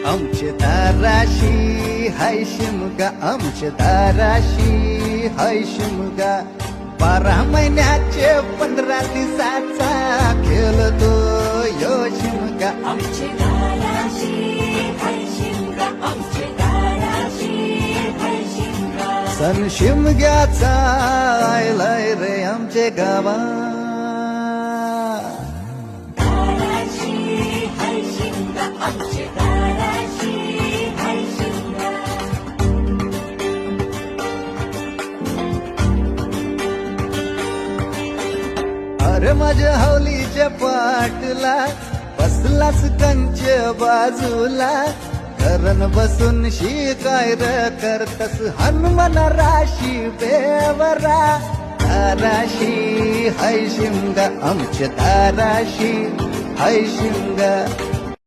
आमचे दाराशी हाय शिमगा, आमचे दाराशी हाय शिमगा. 12 महिन्याचे 15 दिवसाचा खेळतो यो शिमगा. आमचे दाराशी हाय शिमगा, आमचे दाराशी हाय शिमगा. सण शिमग्याचा आयलाय रे आमचे गावा. दाराशी हाय शिमगा, आमचे दाराशी हाय शिमगा. अरे माझ्या हौलीच्या पाटला बसलास कंच बाजूला. करण बसून शिकाय र करतस हनुमान राशी बेवरा. दाराशी हाय शिमगा, आमच्या दाराशी हाय शिमगा.